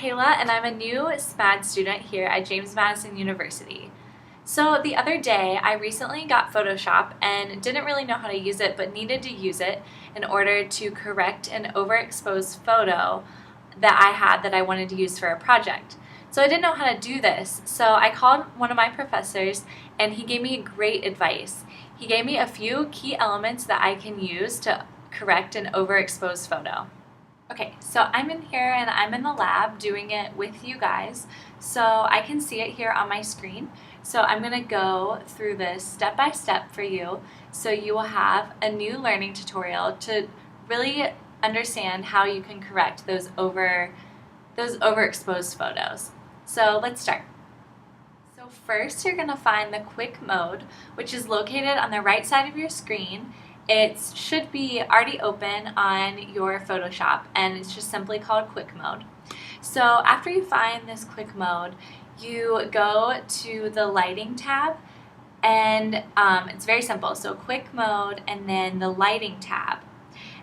Kayla, and I'm a new SMAD student here at James Madison University. So the other day, I recently got Photoshop and didn't really know how to use it, but needed to use it in order to correct an overexposed photo that I had that I wanted to use for a project. So I didn't know how to do this, so I called one of my professors and he gave me great advice. He gave me a few key elements that I can use to correct an overexposed photo. Okay, so I'm in here and I'm in the lab doing it with you guys, so I can see it here on my screen. So I'm going to go through this step by step for you, so you will have a new learning tutorial to really understand how you can correct those overexposed photos. So let's start. So first you're going to find the quick mode, which is located on the right side of your screen. It should be already open on your Photoshop, and it's just simply called quick mode. So after you find this quick mode, you go to the lighting tab, and it's very simple. So quick mode and then the lighting tab.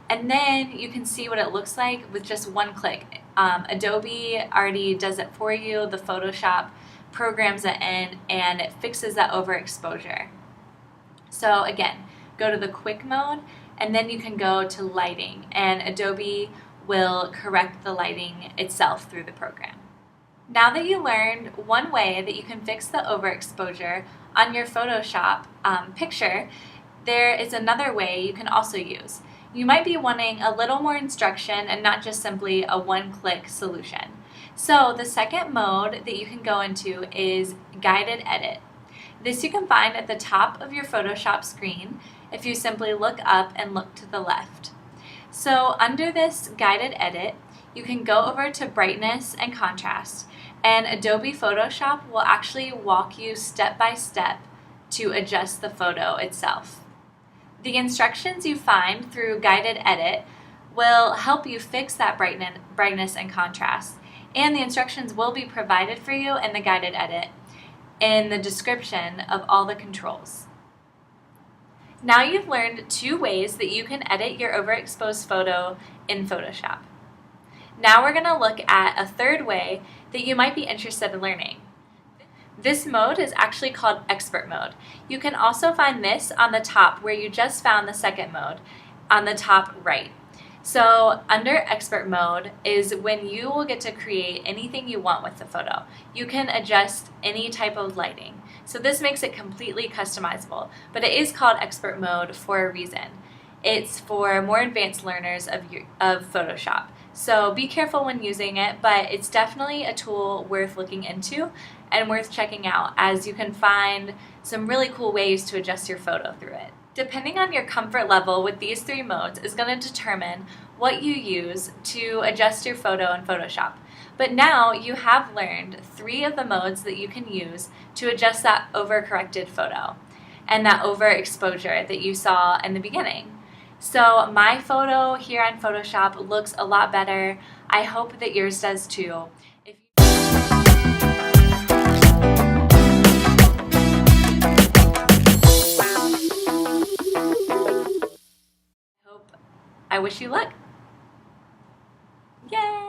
And then you can see what it looks like with just one click. Adobe already does it for you. The Photoshop programs it in and it fixes that overexposure. So again, go to the quick mode and then you can go to lighting, and Adobe will correct the lighting itself through the program. Now that you learned one way that you can fix the overexposure on your Photoshop picture, there is another way you can also use. You might be wanting a little more instruction and not just simply a one-click solution. So the second mode that you can go into is guided edit. This you can find at the top of your Photoshop screen if you simply look up and look to the left. So under this guided edit, you can go over to brightness and contrast, and Adobe Photoshop will actually walk you step by step to adjust the photo itself. The instructions you find through guided edit will help you fix that brightness and contrast, and the instructions will be provided for you in the guided edit in the description of all the controls. Now you've learned two ways that you can edit your overexposed photo in Photoshop. Now we're going to look at a third way that you might be interested in learning. This mode is actually called expert mode. You can also find this on the top where you just found the second mode, on the top right. So under expert mode is when you will get to create anything you want with the photo. You can adjust any type of lighting. So this makes it completely customizable, but it is called expert mode for a reason. It's for more advanced learners of Photoshop. So be careful when using it, but it's definitely a tool worth looking into and worth checking out, as you can find some really cool ways to adjust your photo through it. Depending on your comfort level with these three modes is going to determine what you use to adjust your photo in Photoshop. But now you have learned three of the modes that you can use to adjust that overcorrected photo and that overexposure that you saw in the beginning. So my photo here on Photoshop looks a lot better. I hope that yours does too. I wish you luck. Yay!